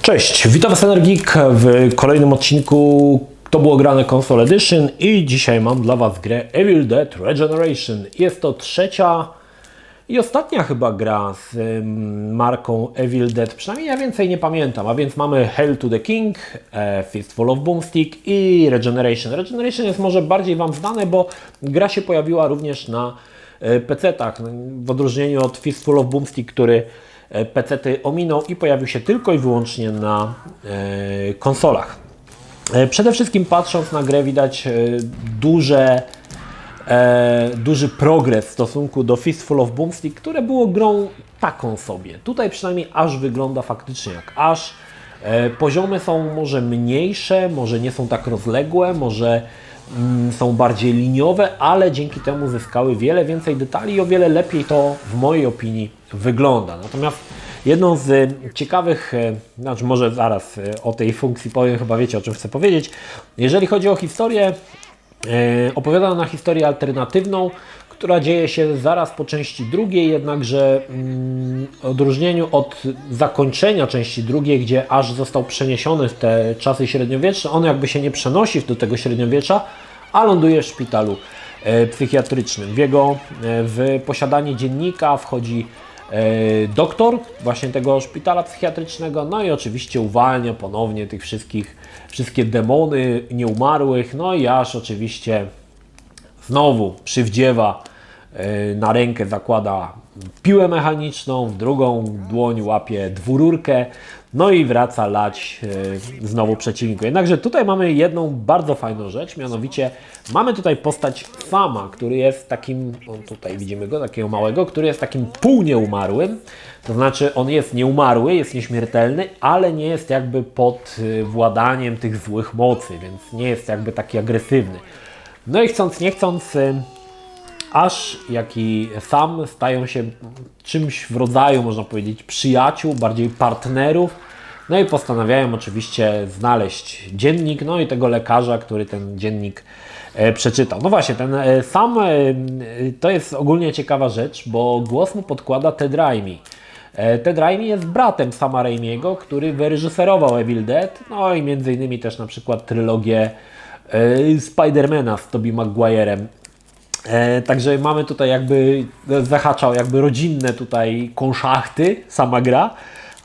Cześć, witam Was Energik w kolejnym odcinku To było grane Console Edition i dzisiaj mam dla Was grę Evil Dead Regeneration. Jest to trzecia i ostatnia chyba gra z marką Evil Dead, przynajmniej ja więcej nie pamiętam, a więc mamy Hail to the King, Fistful of Boomstick i Regeneration. Regeneration jest może bardziej Wam znane, bo gra się pojawiła również na PC-tach, w odróżnieniu od Fistful of Boomstick, który PC-ty ominął i pojawił się tylko i wyłącznie na konsolach. Przede wszystkim patrząc na grę widać duży progres w stosunku do Fistful of Boomstick, które było grą taką sobie. Tutaj przynajmniej aż wygląda faktycznie jak aż. Poziomy są może mniejsze, może nie są tak rozległe, może są bardziej liniowe, ale dzięki temu zyskały wiele więcej detali i o wiele lepiej to w mojej opinii wygląda. Natomiast jedną z ciekawych, znaczy może zaraz o tej funkcji powiem, chyba wiecie o czym chcę powiedzieć. Jeżeli chodzi o historię, opowiada ona historię alternatywną, która dzieje się zaraz po części drugiej, jednakże w odróżnieniu od zakończenia części drugiej, gdzie aż został przeniesiony w te czasy średniowieczne, on jakby się nie przenosi do tego średniowiecza, a ląduje w szpitalu psychiatrycznym. W posiadanie dziennika wchodzi doktor właśnie tego szpitala psychiatrycznego, no i oczywiście uwalnia ponownie tych wszystkie demony nieumarłych, no i aż oczywiście znowu przywdziewa na rękę, zakłada piłę mechaniczną, w drugą dłoń łapie dwururkę, no i wraca lać znowu przeciwniku. Jednakże tutaj mamy jedną bardzo fajną rzecz, mianowicie mamy tutaj postać Sama, który jest takim, tutaj widzimy go, takiego małego, który jest takim półnieumarłym, to znaczy on jest nieumarły, jest nieśmiertelny, ale nie jest jakby pod władaniem tych złych mocy, więc nie jest jakby taki agresywny. No i chcąc nie chcąc, Ash, jak i Sam stają się czymś w rodzaju, można powiedzieć, przyjaciół, bardziej partnerów. No i postanawiają oczywiście znaleźć dziennik, no i tego lekarza, który ten dziennik przeczytał. No właśnie, ten Sam to jest ogólnie ciekawa rzecz, bo głos mu podkłada Ted Raimi. Ted Raimi jest bratem Sama Raimiego, który wyreżyserował Evil Dead, no i między innymi też na przykład trylogię Spidermana z Tobey Maguirem. Także mamy tutaj jakby, zahaczał jakby rodzinne tutaj konszachty, sama gra,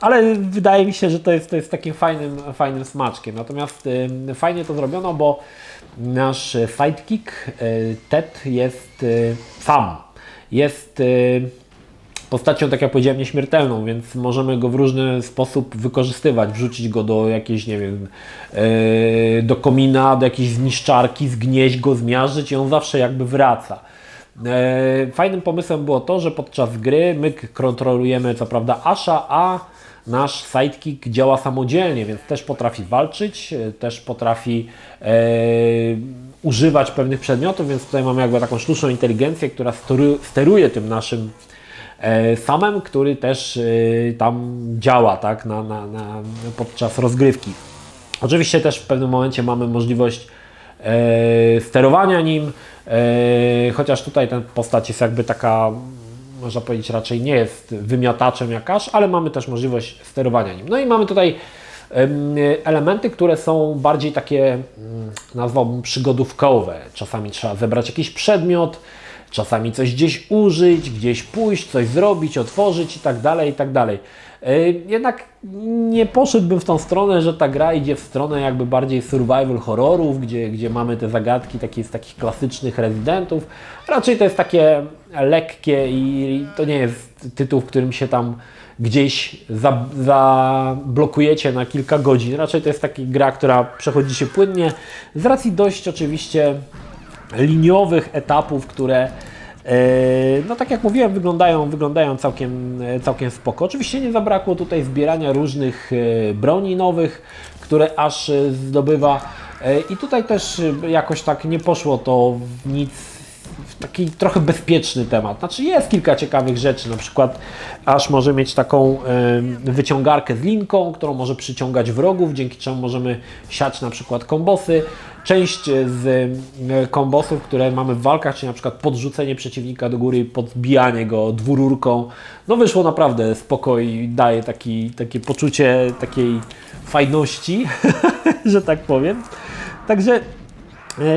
ale wydaje mi się, że to jest takim fajnym smaczkiem. Natomiast fajnie to zrobiono, bo nasz sidekick Ted jest jest postacią, tak jak powiedziałem, nieśmiertelną, więc możemy go w różny sposób wykorzystywać, wrzucić go do jakiejś, nie wiem, do komina, do jakiejś zniszczarki, zgnieść go, zmiażdżyć i on zawsze jakby wraca. Fajnym pomysłem było to, że podczas gry my kontrolujemy co prawda Asha, a nasz sidekick działa samodzielnie, więc też potrafi walczyć, też potrafi używać pewnych przedmiotów, więc tutaj mamy jakby taką sztuczną inteligencję, która steruje tym naszym Samem, który też tam działa, tak, podczas rozgrywki. Oczywiście też w pewnym momencie mamy możliwość sterowania nim, chociaż tutaj ten postać jest jakby taka, można powiedzieć, raczej nie jest wymiataczem jak Ash, ale mamy też możliwość sterowania nim. No i mamy tutaj elementy, które są bardziej takie, nazwałbym, przygodówkowe. Czasami trzeba zebrać jakiś przedmiot, czasami coś gdzieś użyć, gdzieś pójść, coś zrobić, otworzyć i tak dalej, i tak dalej. Jednak nie poszedłbym w tą stronę, że ta gra idzie w stronę jakby bardziej survival horrorów, gdzie mamy te zagadki z takich klasycznych rezydentów. Raczej to jest takie lekkie i to nie jest tytuł, w którym się tam gdzieś zablokujecie na kilka godzin. Raczej to jest taka gra, która przechodzi się płynnie z racji dość oczywiście liniowych etapów, które no tak jak mówiłem, wyglądają całkiem spoko. Oczywiście nie zabrakło tutaj zbierania różnych broni nowych, które Ash zdobywa i tutaj też jakoś tak nie poszło to w nic, w taki trochę bezpieczny temat. Znaczy jest kilka ciekawych rzeczy, na przykład Ash może mieć taką wyciągarkę z linką, którą może przyciągać wrogów, dzięki czemu możemy siać na przykład kombosy. Część z kombosów, które mamy w walkach, czyli na przykład podrzucenie przeciwnika do góry, podbijanie go dwururką, no wyszło naprawdę spoko i daje takie poczucie takiej fajności, że tak powiem. Także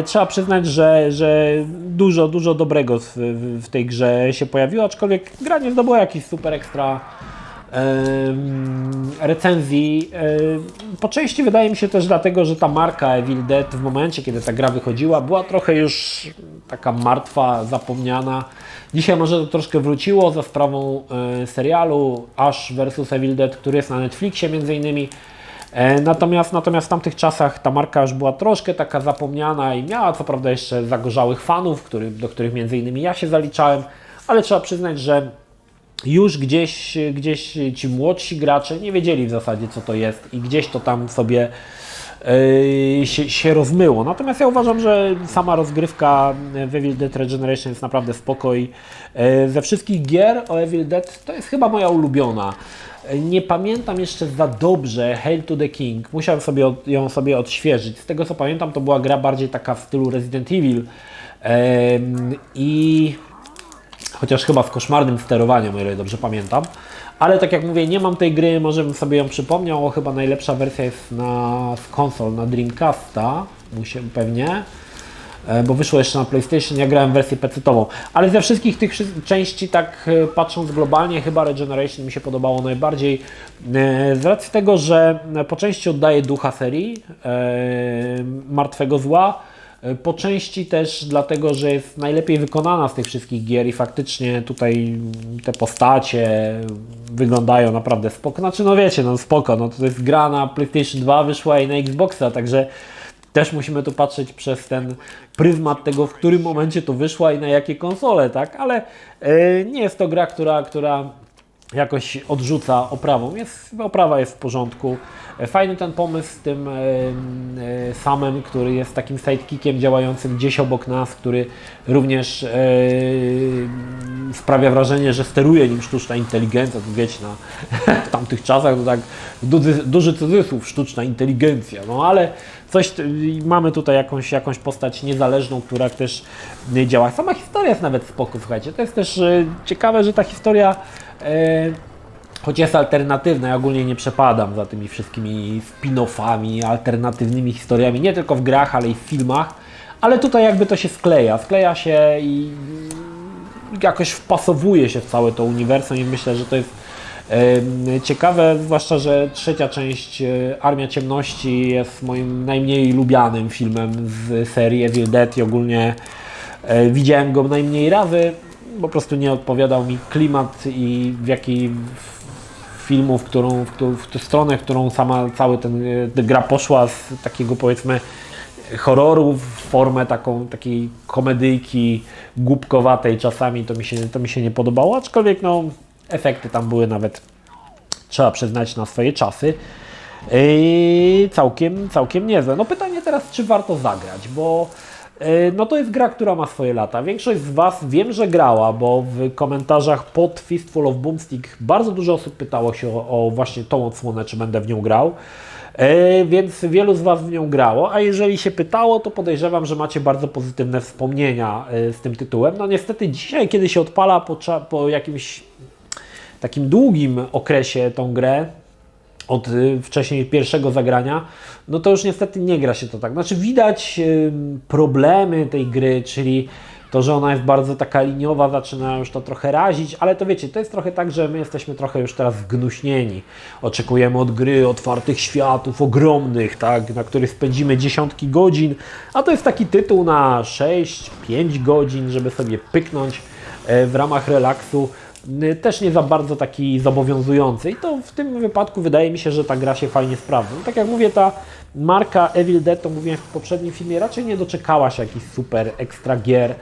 trzeba przyznać, że dużo dobrego w tej grze się pojawiło, aczkolwiek gra nie zdobyła jakichś super ekstra recenzji. Po części wydaje mi się też dlatego, że ta marka Evil Dead w momencie, kiedy ta gra wychodziła, była trochę już taka martwa, zapomniana. Dzisiaj może to troszkę wróciło za sprawą serialu Ash vs Evil Dead, który jest na Netflixie między innymi. Natomiast w tamtych czasach ta marka już była troszkę taka zapomniana i miała co prawda jeszcze zagorzałych fanów, do których między innymi ja się zaliczałem, ale trzeba przyznać, że już gdzieś ci młodsi gracze nie wiedzieli w zasadzie, co to jest i gdzieś to tam sobie się rozmyło. Natomiast ja uważam, że sama rozgrywka w Evil Dead Regeneration jest naprawdę spoko i ze wszystkich gier o Evil Dead to jest chyba moja ulubiona. Nie pamiętam jeszcze za dobrze Hail to the King, musiałem ją sobie odświeżyć. Z tego co pamiętam, to była gra bardziej taka w stylu Resident Evil i chociaż chyba z koszmarnym sterowaniem, o ile dobrze pamiętam. Ale tak jak mówię, nie mam tej gry, może bym sobie ją przypomniał. Chyba najlepsza wersja jest z konsol, na Dreamcasta, pewnie, bo wyszło jeszcze na PlayStation, ja grałem w wersję PC-tową. Ale ze wszystkich tych części, tak patrząc globalnie, chyba Regeneration mi się podobało najbardziej. Z racji tego, że po części oddaje ducha serii Martwego Zła, po części też dlatego, że jest najlepiej wykonana z tych wszystkich gier i faktycznie tutaj te postacie wyglądają naprawdę spoko. Znaczy no wiecie, no spoko, no to jest gra na PlayStation 2, wyszła i na Xboxa, także też musimy tu patrzeć przez ten pryzmat tego, w którym momencie to wyszła i na jakie konsole, tak? Ale nie jest to gra, która jakoś odrzuca oprawą. Oprawa jest w porządku. Fajny ten pomysł z tym Samem, który jest takim sidekickiem działającym gdzieś obok nas, który również sprawia wrażenie, że steruje nim sztuczna inteligencja. To wiecie, w tamtych czasach to tak duży cudzysłów, sztuczna inteligencja. No ale mamy tutaj jakąś postać niezależną, która też działa. Sama historia jest nawet spoko, słuchajcie. To jest też ciekawe, że ta historia choć jest alternatywna, ja ogólnie nie przepadam za tymi wszystkimi spin-offami, alternatywnymi historiami, nie tylko w grach, ale i w filmach, ale tutaj jakby to się skleja się i jakoś wpasowuje się w całe to uniwersum i myślę, że to jest ciekawe, zwłaszcza, że trzecia część Armia Ciemności jest moim najmniej lubianym filmem z serii Evil Dead i ogólnie widziałem go najmniej razy, po prostu nie odpowiadał mi klimat i w jakiej filmu, w tę stronę, w którą cały ta gra poszła z takiego powiedzmy horroru w formę takiej komedyjki głupkowatej czasami, to mi się nie podobało, aczkolwiek no efekty tam były nawet, trzeba przyznać, na swoje czasy całkiem niezłe. No pytanie teraz, czy warto zagrać, bo no to jest gra, która ma swoje lata. Większość z Was wiem, że grała, bo w komentarzach pod Fistful of Boomstick bardzo dużo osób pytało się o właśnie tą odsłonę, czy będę w nią grał. Więc wielu z Was w nią grało, a jeżeli się pytało, to podejrzewam, że macie bardzo pozytywne wspomnienia z tym tytułem. No niestety dzisiaj, kiedy się odpala po jakimś takim długim okresie tą grę, od wcześniej pierwszego zagrania, no to już niestety nie gra się to tak. Znaczy widać problemy tej gry, czyli to, że ona jest bardzo taka liniowa, zaczyna już to trochę razić, ale to wiecie, to jest trochę tak, że my jesteśmy trochę już teraz zgnuśnieni. Oczekujemy od gry otwartych światów, ogromnych, tak, na których spędzimy dziesiątki godzin, a to jest taki tytuł na 6-5 godzin, żeby sobie pyknąć w ramach relaksu. Też nie za bardzo taki zobowiązujący i to w tym wypadku wydaje mi się, że ta gra się fajnie sprawdza. No, tak jak mówię, ta marka Evil Dead, to mówiłem w poprzednim filmie, raczej nie doczekała się jakichś super ekstra gier,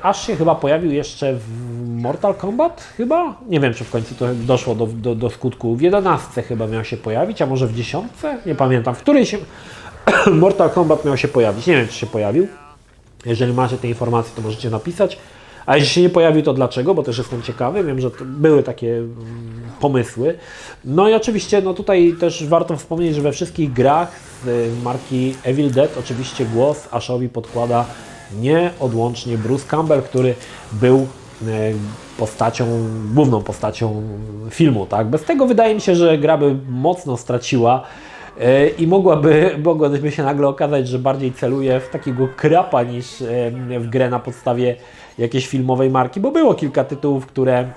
aż się chyba pojawił jeszcze w Mortal Kombat chyba? Nie wiem, czy w końcu to doszło do skutku. W 11 chyba miał się pojawić, a może w 10? Nie pamiętam, w której się Mortal Kombat miał się pojawić. Nie wiem, czy się pojawił. Jeżeli macie te informacje, to możecie napisać. A jeśli się nie pojawił, to dlaczego? Bo też jestem ciekawy, wiem, że były takie pomysły. No i oczywiście, no tutaj też warto wspomnieć, że we wszystkich grach z marki Evil Dead oczywiście głos Ashowi podkłada nieodłącznie Bruce Campbell, który był główną postacią filmu, tak? Bez tego wydaje mi się, że gra by mocno straciła i mogłaby się nagle okazać, że bardziej celuje w takiego krapa niż w grę na podstawie jakiejś filmowej marki, bo było kilka tytułów, które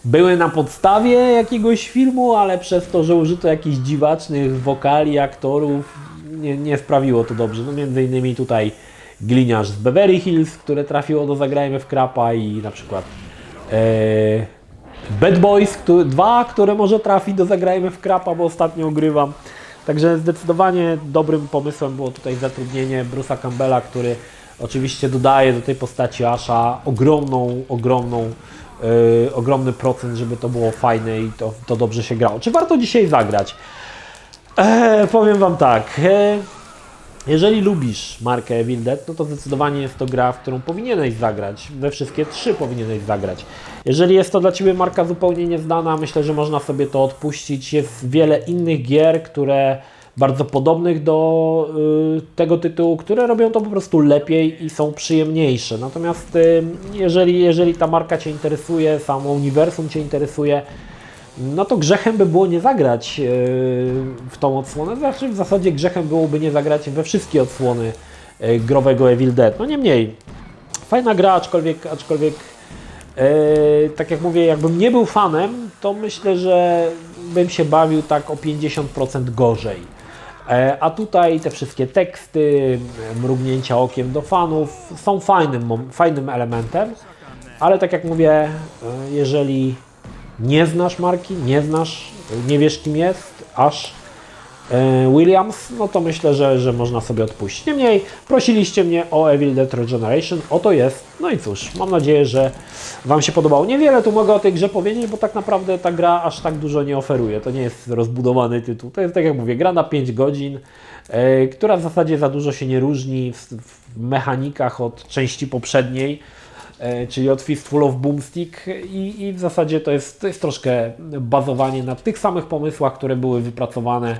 były na podstawie jakiegoś filmu, ale przez to, że użyto jakichś dziwacznych wokali, aktorów, nie sprawiło to dobrze. No między innymi tutaj Gliniarz z Beverly Hills, które trafiło do Zagrajmy w Krapa i na przykład Bad Boys 2, które może trafi do Zagrajmy w Krapa, bo ostatnio grywam. Także zdecydowanie dobrym pomysłem było tutaj zatrudnienie Bruce'a Campbella, który oczywiście dodaje do tej postaci Asha ogromny procent, żeby to było fajne i to dobrze się grało. Czy warto dzisiaj zagrać? Powiem Wam tak. Jeżeli lubisz markę Evil Dead, no to zdecydowanie jest to gra, w którą powinieneś zagrać. We wszystkie 3 powinieneś zagrać. Jeżeli jest to dla Ciebie marka zupełnie nieznana, myślę, że można sobie to odpuścić. Jest wiele innych gier, które bardzo podobnych do tego tytułu, które robią to po prostu lepiej i są przyjemniejsze. Natomiast jeżeli ta marka Cię interesuje, samo uniwersum Cię interesuje, no to grzechem by było nie zagrać w tą odsłonę. Znaczy w zasadzie grzechem byłoby nie zagrać we wszystkie odsłony growego Evil Dead. No niemniej, fajna gra, aczkolwiek tak jak mówię, jakbym nie był fanem, to myślę, że bym się bawił tak o 50% gorzej. A tutaj te wszystkie teksty, mrugnięcia okiem do fanów są fajnym elementem, ale tak jak mówię, jeżeli nie znasz marki, nie wiesz kim jest Ash Williams, no to myślę, że można sobie odpuścić. Niemniej prosiliście mnie o Evil Dead Regeneration, oto jest. No i cóż, mam nadzieję, że Wam się podobało. Niewiele tu mogę o tej grze powiedzieć, bo tak naprawdę ta gra aż tak dużo nie oferuje. To nie jest rozbudowany tytuł. To jest, tak jak mówię, gra na 5 godzin, która w zasadzie za dużo się nie różni w mechanikach od części poprzedniej, czyli od Fistful of Boomstick i w zasadzie to jest troszkę bazowanie na tych samych pomysłach, które były wypracowane,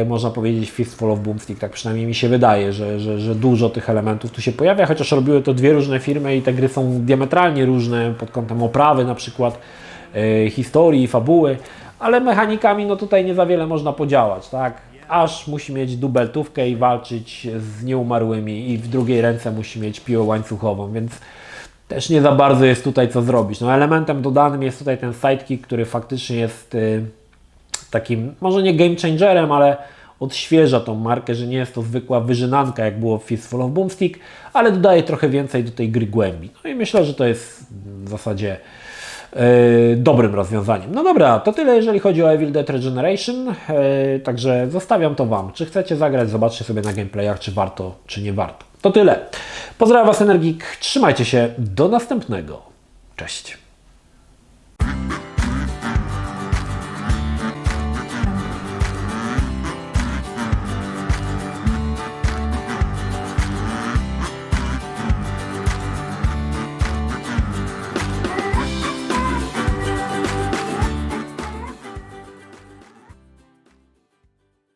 można powiedzieć, Fistful of Boomstick, tak przynajmniej mi się wydaje, że dużo tych elementów tu się pojawia, chociaż robiły to 2 różne firmy i te gry są diametralnie różne pod kątem oprawy na przykład, historii, fabuły, ale mechanikami no tutaj nie za wiele można podziałać, tak? Aż musi mieć dubeltówkę i walczyć z nieumarłymi i w drugiej ręce musi mieć piłę łańcuchową, więc też nie za bardzo jest tutaj co zrobić. No, elementem dodanym jest tutaj ten sidekick, który faktycznie jest takim, może nie game changerem, ale odświeża tą markę, że nie jest to zwykła wyżynanka, jak było w Fistful of Boomstick, ale dodaje trochę więcej do tej gry głębi. No i myślę, że to jest w zasadzie dobrym rozwiązaniem. No dobra, to tyle jeżeli chodzi o Evil Dead Regeneration, także zostawiam to Wam. Czy chcecie zagrać, zobaczcie sobie na gameplayach, czy warto, czy nie warto. To tyle. Pozdrawiam Was, Energik, trzymajcie się, do następnego. Cześć.